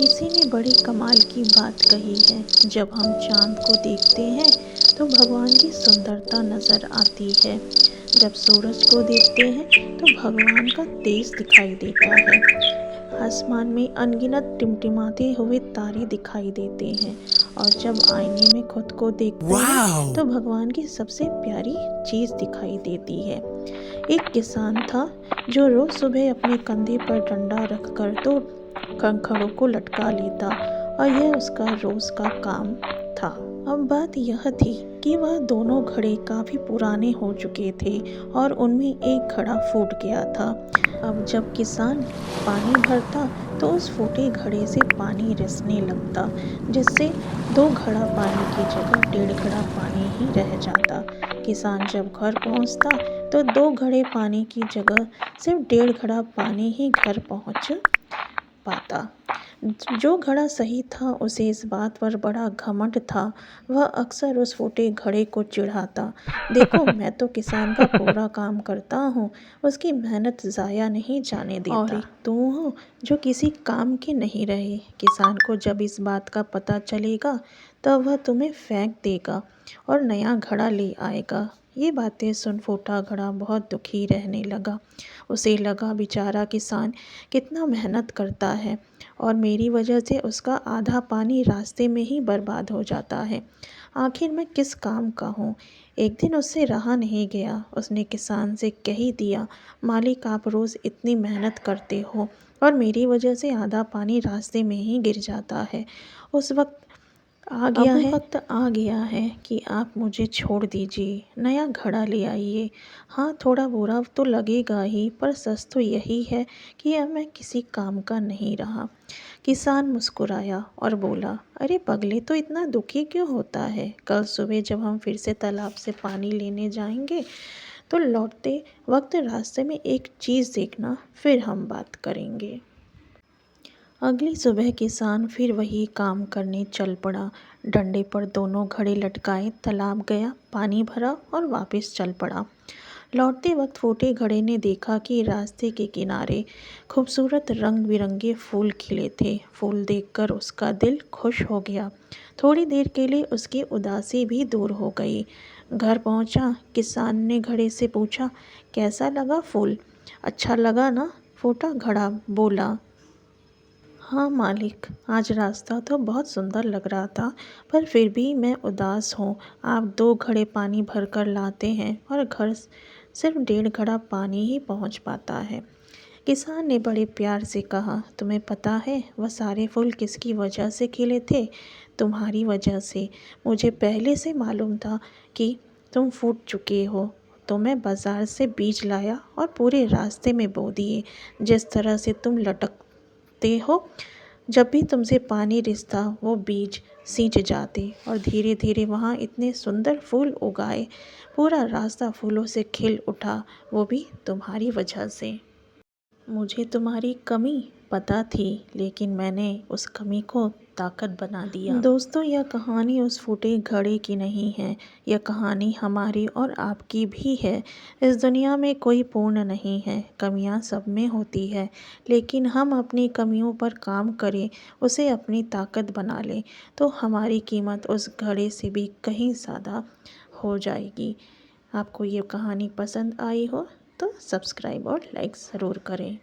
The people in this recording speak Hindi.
किसी ने बड़ी कमाल की बात कही है, जब हम चांद को देखते हैं तो भगवान की सुंदरता नजर आती है। जब सूरज को देखते हैं तो भगवान का तेज दिखाई देता है। आसमान में अनगिनत टिमटिमाते हुए तारे दिखाई देते हैं। और जब आईने में खुद को देखते हैं तो भगवान की सबसे प्यारी चीज दिखाई देती है। एक किसान था जो रोज सुबह अपने कंधे पर डंडा रखकर दो कंकड़ों को लटका लेता, और यह उसका रोज का काम था। अब बात यह थी कि वह दोनों घड़े काफी पुराने हो चुके थे और उनमें एक घड़ा फूट गया था। अब जब किसान पानी भरता तो उस फूटे घड़े से पानी रिसने लगता, जिससे दो घड़ा पानी की जगह डेढ़ घड़ा पानी ही रह जाता। किसान जब घर पहुंचता तो दो घड़े पानी की जगह सिर्फ डेढ़ घड़ा पानी ही घर पहुंच पाता। जो घड़ा सही था उसे इस बात पर बड़ा घमंड था। वह अक्सर उस फूटे घड़े को चिढ़ाता, देखो मैं तो किसान का पूरा काम करता हूँ, उसकी मेहनत ज़ाया नहीं जाने देता, और एक तू हो जो किसी काम के नहीं रहे। किसान को जब इस बात का पता चलेगा तब वह तुम्हें फेंक देगा और नया घड़ा ले आएगा। ये बातें सुन फूटा घड़ा बहुत दुखी रहने लगा। उसे लगा बेचारा किसान कितना मेहनत करता है और मेरी वजह से उसका आधा पानी रास्ते में ही बर्बाद हो जाता है। आखिर मैं किस काम का हूँ। एक दिन उससे रहा नहीं गया, उसने किसान से कह ही दिया, मालिक आप रोज़ इतनी मेहनत करते हो और मेरी वजह से आधा पानी रास्ते में ही गिर जाता है। उस वक्त वक्त आ गया है कि आप मुझे छोड़ दीजिए, नया घड़ा ले आइए। हाँ थोड़ा बुरा तो लगेगा ही, पर सच तो यही है कि अब मैं किसी काम का नहीं रहा। किसान मुस्कुराया और बोला, अरे पगले तो इतना दुखी क्यों होता है। कल सुबह जब हम फिर से तालाब से पानी लेने जाएंगे तो लौटते वक्त रास्ते में एक चीज़ देखना, फिर हम बात करेंगे। अगली सुबह किसान फिर वही काम करने चल पड़ा। डंडे पर दोनों घड़े लटकाए तालाब गया, पानी भरा और वापस चल पड़ा। लौटते वक्त फूटे घड़े ने देखा कि रास्ते के किनारे खूबसूरत रंग बिरंगे फूल खिले थे। फूल देखकर उसका दिल खुश हो गया। थोड़ी देर के लिए उसकी उदासी भी दूर हो गई। घर पहुंचा, किसान ने घड़े से पूछा, कैसा लगा फूल? अच्छा लगा ना? फूटा घड़ा बोला, हाँ मालिक, आज रास्ता तो बहुत सुंदर लग रहा था, पर फिर भी मैं उदास हूँ। आप दो घड़े पानी भर कर लाते हैं और घर सिर्फ डेढ़ घड़ा पानी ही पहुँच पाता है। किसान ने बड़े प्यार से कहा, तुम्हें पता है वह सारे फूल किसकी वजह से खिले थे? तुम्हारी वजह से। मुझे पहले से मालूम था कि तुम फूट चुके हो, तो मैं बाज़ार से बीज लाया और पूरे रास्ते में बो दिए। जिस तरह से तुम लटकते हो, जब भी तुमसे पानी रिसता वो बीज सींच जाते और धीरे धीरे वहाँ इतने सुंदर फूल उगाए। पूरा रास्ता फूलों से खिल उठा, वो भी तुम्हारी वजह से। मुझे तुम्हारी कमी पता थी, लेकिन मैंने उस कमी को ताकत बना दिया। दोस्तों, यह कहानी उस फूटे घड़े की नहीं है, यह कहानी हमारी और आपकी भी है। इस दुनिया में कोई पूर्ण नहीं है, कमियां सब में होती है, लेकिन हम अपनी कमियों पर काम करें, उसे अपनी ताकत बना लें, तो हमारी कीमत उस घड़े से भी कहीं ज़्यादा हो जाएगी। आपको ये कहानी पसंद आई हो तो सब्सक्राइब और लाइक ज़रूर करें।